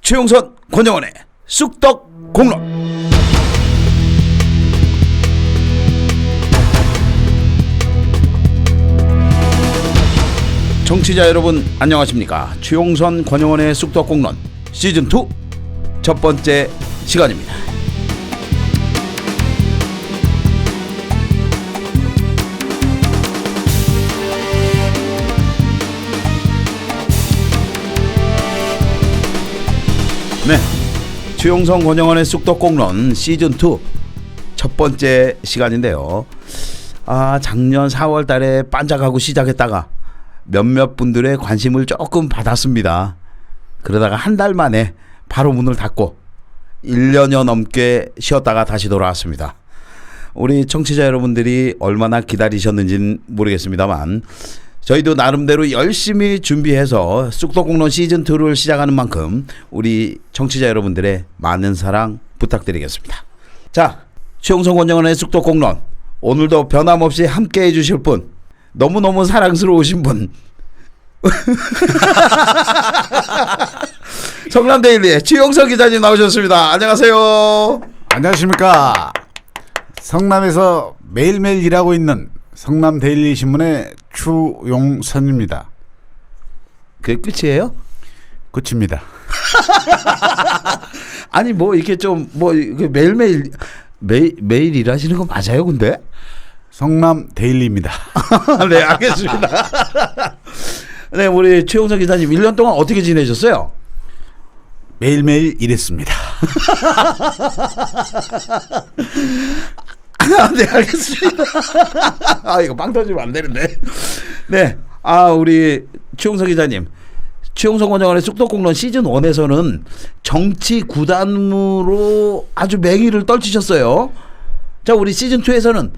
최용선 권영원의 쑥떡 공론. 청취자 여러분 안녕하십니까. 최용선 권영원의 쑥떡 공론 시즌2 첫 번째 시간입니다. 네, 최용선 권영원의 쑥떡 공론 시즌2 첫 번째 시간인데요. 작년 4월 달에 반짝하고 시작했다가 몇몇 분들의 관심을 조금 받았습니다. 그러다가 한 달 만에 바로 문을 닫고 1년여 넘게 쉬었다가 다시 돌아왔습니다. 우리 청취자 여러분들이 얼마나 기다리셨는지는 모르겠습니다만 저희도 나름대로 열심히 준비해서 쑥떡공론 시즌2를 시작하는 만큼 우리 청취자 여러분들의 많은 사랑 부탁드리겠습니다. 자, 최용선 권영원의 쑥떡공론 오늘도 변함없이 함께 해주실 분, 너무너무 사랑스러우신 분, 성남데일리의 최용선 기자님 나오셨습니다. 안녕하세요. 안녕하십니까. 성남에서 매일매일 일하고 있는 성남데일리 신문의 추용선입니다. 그게 끝이에요? 끝입니다. 아니 뭐 이렇게 좀 뭐 매일매일 매일 일하시는 거 맞아요, 근데? 성남데일리입니다. 네, 알겠습니다. 네, 우리 최용선 기자님 1년 동안 어떻게 지내셨어요? 매일매일 일했습니다. 네, 알겠습니다. 이거 빵 터지면 안 되는데. 네, 우리 최용선 기자님, 최용선 권영원의 쑥떡공론 시즌 1에서는 정치 구단으로 아주 맹위를 떨치셨어요. 자, 우리 시즌 2에서는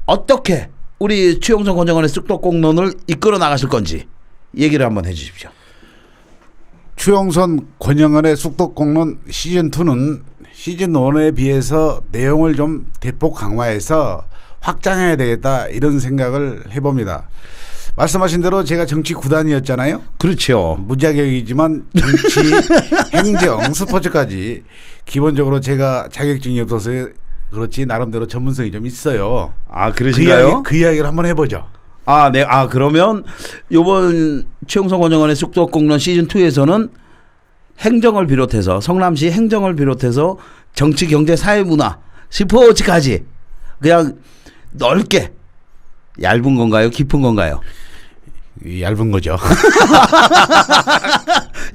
어떻게 우리 최용선 권영원의 쑥떡공론을 이끌어 나가실 건지 얘기를 한번 해주십시오. 추용선 권영원의 쑥떡공론 시즌2는 시즌1에 비해서 내용을 좀 대폭 강화해서 확장해야 되겠다 이런 생각을 해봅니다. 말씀하신 대로 제가 정치 구단이었잖아요. 그렇죠. 무자격이지만 정치, 행정, 스포츠까지 기본적으로 제가 자격증이 없어서 그렇지 나름대로 전문성이 좀 있어요. 그러신가요? 그 이야기를 한번 해보죠. 네. 그러면 이번 최용선 권영원의 쑥떡공론 시즌2에서는 행정을 비롯해서 성남시 행정을 비롯해서 정치, 경제, 사회, 문화, 스포츠까지 그냥 넓게. 얇은 건가요? 깊은 건가요? 얇은 거죠.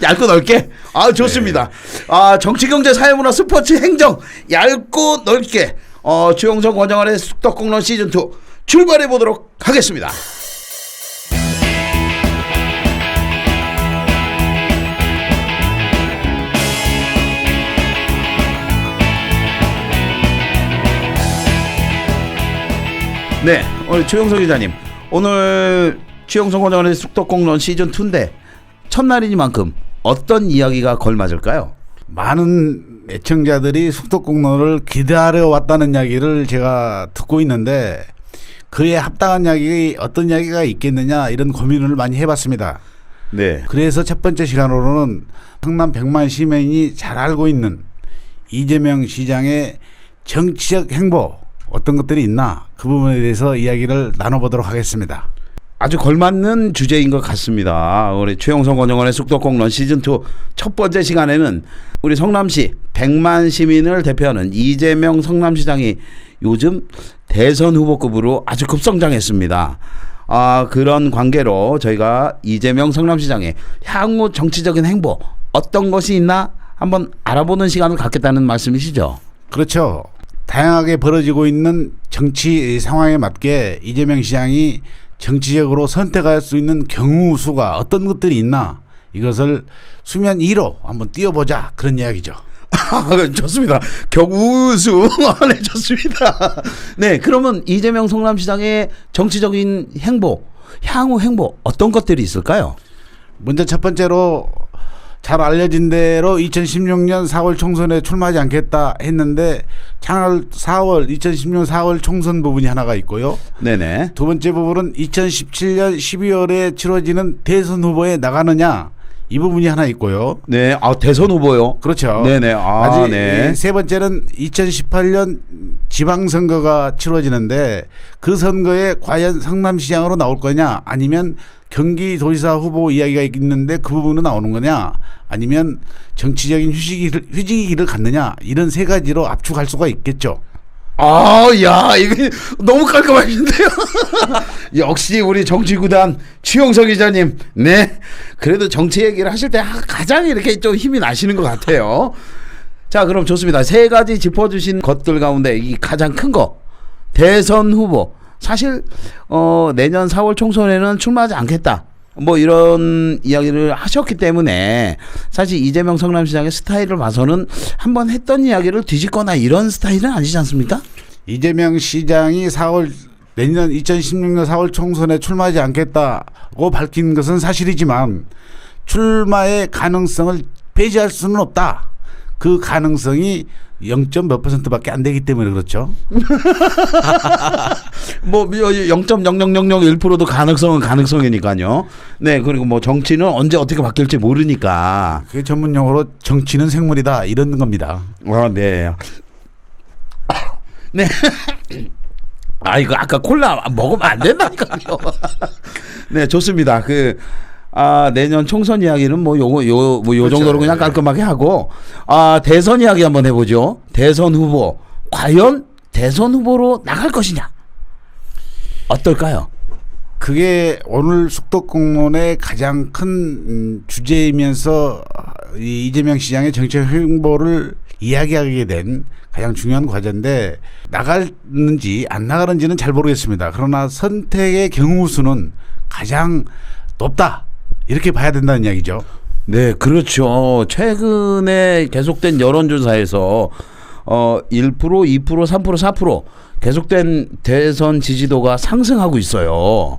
얇고 넓게? 좋습니다. 네. 정치, 경제, 사회, 문화, 스포츠, 행정 얇고 넓게 최용선 권영원의 쑥떡공론 시즌2 출발해 보도록 하겠습니다. 네, 오늘 최용선 기자님, 오늘 최용선 권영원의 쑥떡공론 시즌2인데 첫날이니만큼 어떤 이야기가 걸맞을까요? 많은 애청자들이 쑥떡공론을 기다려왔다는 이야기를 제가 듣고 있는데 그에 합당한 이야기 어떤 이야기가 있겠느냐 이런 고민을 많이 해봤습니다. 네. 그래서 첫 번째 시간으로는 성남 100만 시민이 잘 알고 있는 이재명 시장의 정치적 행보 어떤 것들이 있나 그 부분에 대해서 이야기를 나눠보도록 하겠습니다. 아주 걸맞는 주제인 것 같습니다. 우리 최용선 권영원의 쑥떡공론 시즌2 첫 번째 시간에는 우리 성남시 100만 시민을 대표하는 이재명 성남시장이 요즘 대선 후보급으로 아주 급성장했습니다. 그런 관계로 저희가 이재명 성남시장의 향후 정치적인 행보 어떤 것이 있나 한번 알아보는 시간을 갖겠다는 말씀이시죠? 그렇죠. 다양하게 벌어지고 있는 정치 상황에 맞게 이재명 시장이 정치적으로 선택할 수 있는 경우 수가 어떤 것들이 있나 이것을 수면 위로 한번 띄워보자 그런 이야기죠. 좋습니다. 경우수. 네, 좋습니다. 네, 그러면 이재명 성남시장의 정치적인 행보, 향후 행보 어떤 것들이 있을까요? 먼저 첫 번째로 잘 알려진 대로 2016년 4월 총선에 출마하지 않겠다 했는데 2016년 4월 총선 부분이 하나가 있고요. 네네. 두 번째 부분은 2017년 12월에 치러지는 대선 후보에 나가느냐 이 부분이 하나 있고요. 네, 대선 후보요. 그렇죠. 네네. 아직 네. 세 번째는 2018년 지방선거가 치러지는데 그 선거에 과연 성남시장으로 나올 거냐 아니면 경기도지사 후보 이야기가 있는데 그 부분은 나오는 거냐 아니면 정치적인 휴지기를 갖느냐 이런 세 가지로 압축할 수가 있겠죠. 야, 이거 너무 깔끔하신데요. 역시 우리 정치구단 최용석 기자님. 네. 그래도 정치 얘기를 하실 때 가장 이렇게 좀 힘이 나시는 것 같아요. 자, 그럼 좋습니다. 세 가지 짚어주신 것들 가운데 이 가장 큰 거. 대선 후보. 사실, 내년 4월 총선에는 출마하지 않겠다. 뭐 이런 이야기를 하셨기 때문에 사실 이재명 성남시장의 스타일을 봐서는 한번 했던 이야기를 뒤집거나 이런 스타일은 아니지 않습니까? 이재명 시장이 내년 2016년 4월 총선에 출마하지 않겠다고 밝힌 것은 사실이지만 출마의 가능성을 배제할 수는 없다. 그 가능성이 0몇 %밖에 안 되기 때문에 그렇죠. 뭐 0.0001%도 가능성은 가능성이니까요. 네, 그리고 뭐 정치는 언제 어떻게 바뀔지 모르니까. 그게 전문 용어로 정치는 생물이다 이런 겁니다. 네. 네. 이거 아까 콜라 먹으면 안 된다니까요. 네, 좋습니다. 내년 총선 이야기는 뭐 요 그렇죠. 정도로 그냥 깔끔하게 하고, 대선 이야기 한번 해보죠. 대선 후보. 과연 대선 후보로 나갈 것이냐? 어떨까요? 그게 오늘 숙덕공론의 가장 큰 주제이면서 이재명 시장의 정책 행보를 이야기하게 된 가장 중요한 과제인데 나가는지 안 나가는지는 잘 모르겠습니다. 그러나 선택의 경우 수는 가장 높다. 이렇게 봐야 된다는 이야기죠. 네, 그렇죠. 최근에 계속된 여론조사에서 1%, 2%, 3%, 4% 계속된 대선 지지도가 상승하고 있어요.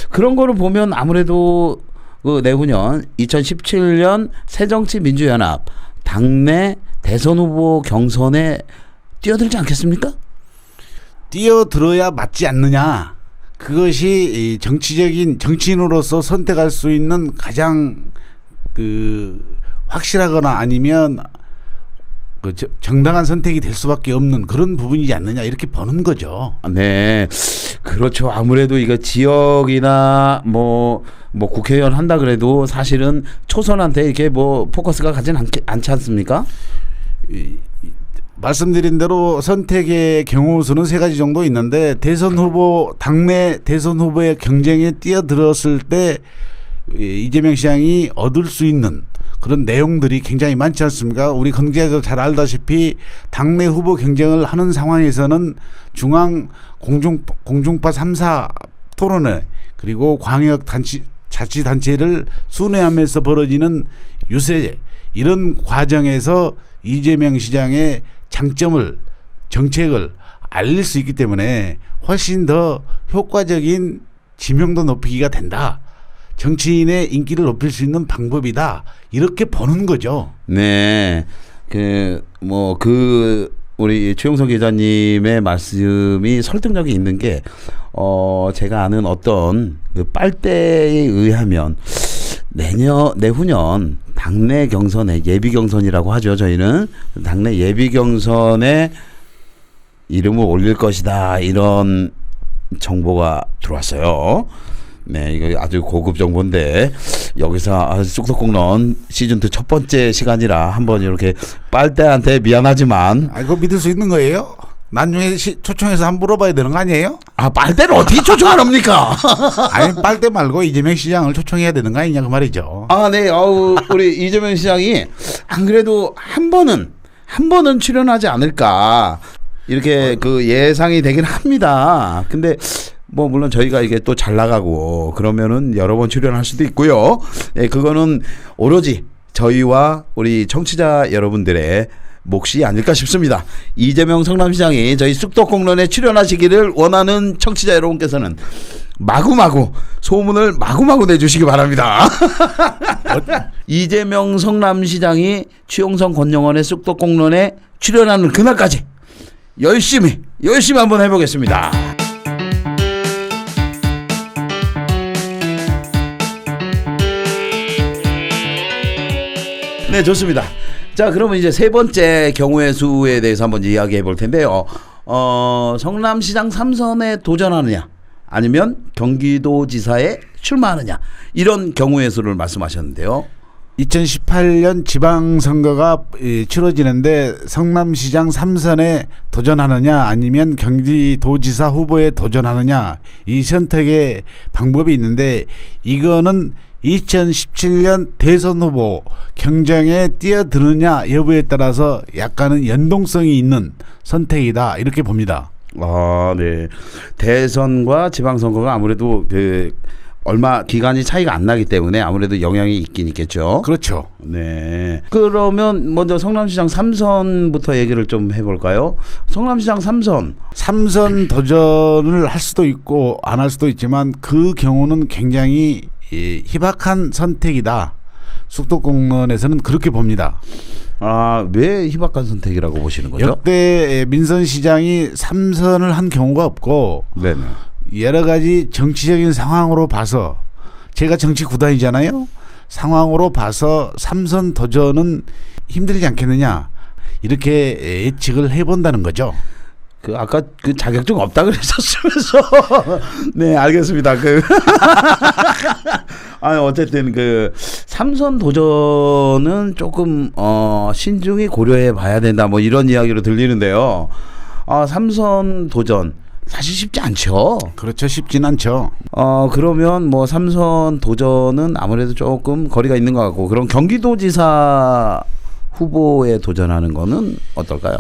그런 거를 보면 아무래도 내후년 2017년 새정치민주연합 당내 대선 후보 경선에 뛰어들지 않겠습니까? 뛰어들어야 맞지 않느냐. 그것이 정치인으로서 선택할 수 있는 가장 확실하거나 아니면 정당한 선택이 될 수밖에 없는 그런 부분이지 않느냐 이렇게 보는 거죠. 네, 그렇죠. 아무래도 이거 지역이나 뭐 국회의원 한다 그래도 사실은 초선한테 이렇게 뭐 포커스가 가진 않지 않습니까? 말씀드린 대로 선택의 경우 수는 세 가지 정도 있는데 당내 대선 후보의 경쟁에 뛰어들었을 때 이재명 시장이 얻을 수 있는 그런 내용들이 굉장히 많지 않습니까? 우리 경제에서 잘 알다시피 당내 후보 경쟁을 하는 상황에서는 중앙 공중파 3사 토론회 그리고 광역 자치단체를 순회하면서 벌어지는 유세 이런 과정에서 이재명 시장의 정책을 알릴 수 있기 때문에 훨씬 더 효과적인 지명도 높이기가 된다. 정치인의 인기를 높일 수 있는 방법이다. 이렇게 보는 거죠. 네. 우리 최용석 기자님의 말씀이 설득력이 있는 게, 제가 아는 어떤 빨대에 의하면 내후년 당내 경선에 예비 경선이라고 하죠. 저희는 당내 예비 경선에 이름을 올릴 것이다. 이런 정보가 들어왔어요. 네, 이거 아주 고급 정보인데 여기서 쑥덕공론 시즌2 첫 번째 시간이라 한번 이렇게 빨대한테 미안하지만 그거 믿을 수 있는 거예요? 나중에 초청해서 한번 물어봐야 되는 거 아니에요? 빨대를 어떻게 초청하랍니까? 아니 빨대 말고 이재명 시장을 초청해야 되는 거 아니냐 그 말이죠. 네, 우리 이재명 시장이 안 그래도 한 번은 출연하지 않을까 이렇게 예상이 되긴 합니다. 근데 뭐 물론 저희가 이게 또 잘 나가고 그러면은 여러 번 출연할 수도 있고요. 예, 그거는 오로지 저희와 우리 청취자 여러분들의 몫이 아닐까 싶습니다. 이재명 성남시장이 저희 쑥덕공론에 출연하시기를 원하는 청취자 여러분께서는 마구마구 소문을 마구마구 내주시기 바랍니다. 이재명 성남시장이 최용성 권영원의 쑥덕공론에 출연하는 그날까지 열심히 한번 해보겠습니다. 네, 좋습니다. 자, 그러면 이제 세 번째 경우의 수에 대해서 한번 이야기해 볼 텐데요. 성남시장 3선에 도전하느냐, 아니면 경기도지사에 출마하느냐, 이런 경우의 수를 말씀하셨는데요. 2018년 지방선거가 치러지는데 성남시장 3선에 도전하느냐 아니면 경기도지사 후보에 도전하느냐, 이 선택의 방법이 있는데, 이거는 2017년 대선 후보 경쟁에 뛰어드느냐 여부에 따라서 약간은 연동성이 있는 선택이다, 이렇게 봅니다. 아, 네. 대선과 지방선거가 아무래도 얼마 기간이 차이가 안 나기 때문에 아무래도 영향이 있긴 있겠죠. 그렇죠. 네. 그러면 먼저 성남시장 3선부터 얘기를 좀 해볼까요? 성남시장 3선 도전을 할 수도 있고 안 할 수도 있지만 그 경우는 굉장히 희박한 선택이다. 수도권에서는 그렇게 봅니다. 아, 왜 희박한 선택이라고 보시는 거죠? 역대 민선 시장이 3선을 한 경우가 없고, 네네. 여러 가지 정치적인 상황으로 봐서, 제가 정치 구단이잖아요. 상황으로 봐서 3선 도전은 힘들지 않겠느냐, 이렇게 예측을 해본다는 거죠. 아까 자격증 없다 그랬었으면서 네, 알겠습니다. 어쨌든 3선 도전은 조금 신중히 고려해 봐야 된다, 뭐 이런 이야기로 들리는데요. 3선 도전 사실 쉽지 않죠. 그렇죠. 쉽진 않죠. 그러면 뭐 3선 도전은 아무래도 조금 거리가 있는 것 같고, 그럼 경기도지사 후보에 도전하는 거는 어떨까요?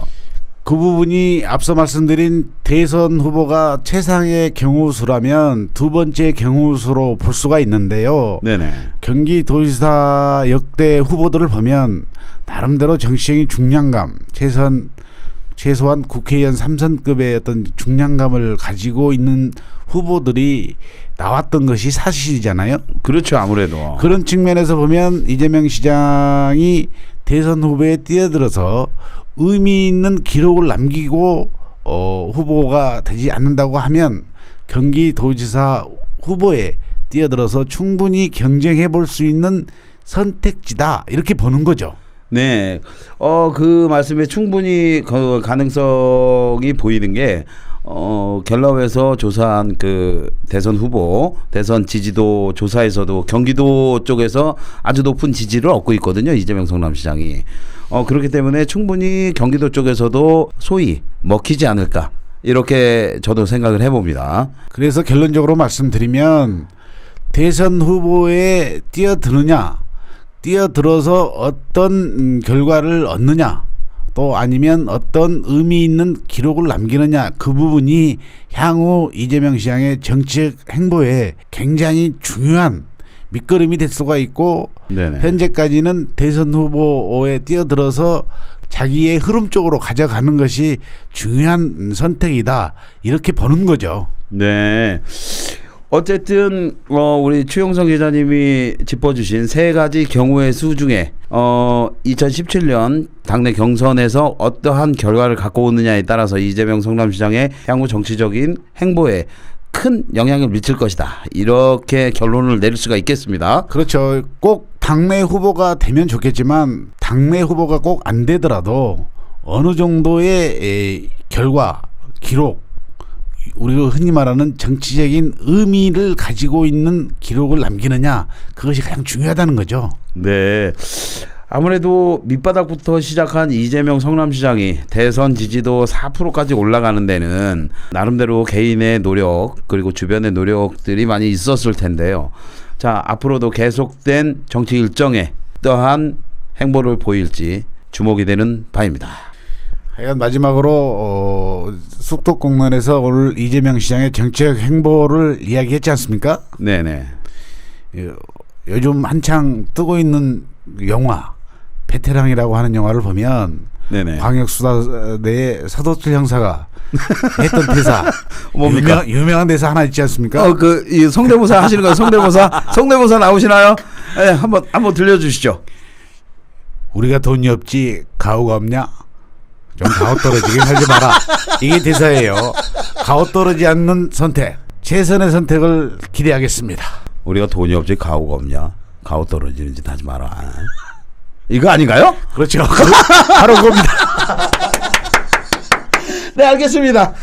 그 부분이 앞서 말씀드린 대선 후보가 최상의 경우수라면 두 번째 경우수로 볼 수가 있는데요. 네네. 경기도지사 역대 후보들을 보면 나름대로 정치적인 중량감, 최소한 국회의원 3선급의 어떤 중량감을 가지고 있는 후보들이 나왔던 것이 사실이잖아요. 그렇죠, 아무래도. 그런 측면에서 보면 이재명 시장이 대선 후보에 뛰어들어서 의미 있는 기록을 남기고 후보가 되지 않는다고 하면 경기도지사 후보에 뛰어들어서 충분히 경쟁해 볼 수 있는 선택지다, 이렇게 보는 거죠. 네. 그 말씀에 충분히 그 가능성이 보이는 게, 갤럽에서 조사한 대선 후보, 대선 지지도 조사에서도 경기도 쪽에서 아주 높은 지지를 얻고 있거든요, 이재명 성남시장이. 그렇기 때문에 충분히 경기도 쪽에서도 소위 먹히지 않을까, 이렇게 저도 생각을 해봅니다. 그래서 결론적으로 말씀드리면, 대선 후보에 뛰어들어서 어떤 결과를 얻느냐, 또 아니면 어떤 의미 있는 기록을 남기느냐, 그 부분이 향후 이재명 시장의 정치적 행보에 굉장히 중요한 밑거름이 될 수가 있고, 네네. 현재까지는 대선 후보에 뛰어들어서 자기의 흐름 쪽으로 가져가는 것이 중요한 선택이다, 이렇게 보는 거죠. 네. 어쨌든 우리 최용성 기자님이 짚어주신 세 가지 경우의 수 중에 2017년 당내 경선에서 어떠한 결과를 갖고 오느냐에 따라서 이재명 성남시장의 향후 정치적인 행보에 큰 영향을 미칠 것이다, 이렇게 결론을 내릴 수가 있겠습니다. 그렇죠. 꼭 당내 후보가 되면 좋겠지만 당내 후보가 꼭 안 되더라도 어느 정도의 결과, 기록, 우리가 흔히 말하는 정치적인 의미를 가지고 있는 기록을 남기느냐, 그것이 가장 중요하다는 거죠. 네. 아무래도 밑바닥부터 시작한 이재명 성남시장이 대선 지지도 4%까지 올라가는 데는 나름대로 개인의 노력, 그리고 주변의 노력들이 많이 있었을 텐데요. 자, 앞으로도 계속된 정치 일정에 어떠한 행보를 보일지 주목이 되는 바입니다. 하여간 마지막으로 숙도공론에서 오늘 이재명 시장의 정치적 행보를 이야기했지 않습니까? 네네. 요즘 한창 뜨고 있는 영화 베테랑이라고 하는 영화를 보면, 네네. 광역수사대의 서도철 형사가 했던 대사 뭡니까? 유명한 대사 하나 있지 않습니까? 이 성대모사 하시는 거예요? 성대모사 나오시나요? 네, 한번 들려주시죠. 우리가 돈이 없지 가오가 없냐? 좀 가오 떨어지게 살지 마라. 이게 대사예요. 가오 떨어지지 않는 선택, 최선의 선택을 기대하겠습니다. 우리가 돈이 없지 가오가 없냐? 가오 떨어지는 짓 하지 마라. 이거 아닌가요? 그렇죠. 바로 그겁니다. 네, 알겠습니다.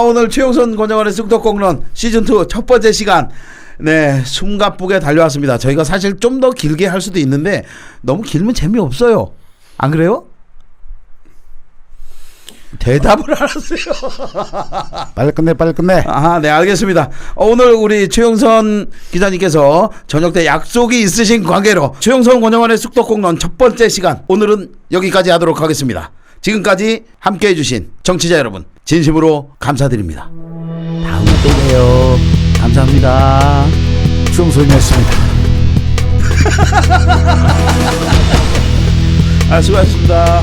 오늘 최용선 권장원의 쑥덕공론 시즌2 첫 번째 시간. 네, 숨가쁘게 달려왔습니다. 저희가 사실 좀 더 길게 할 수도 있는데 너무 길면 재미없어요. 안 그래요? 대답을 안 하세요. 빨리 끝내. 네, 알겠습니다. 오늘 우리 최용선 기자님께서 저녁 때 약속이 있으신 관계로 최용선 권영원의 쑥덕공론 첫 번째 시간 오늘은 여기까지 하도록 하겠습니다. 지금까지 함께해 주신 정치자 여러분 진심으로 감사드립니다. 다음에 또 봬요. 감사합니다. 수용선이었습니다. 수고하셨습니다.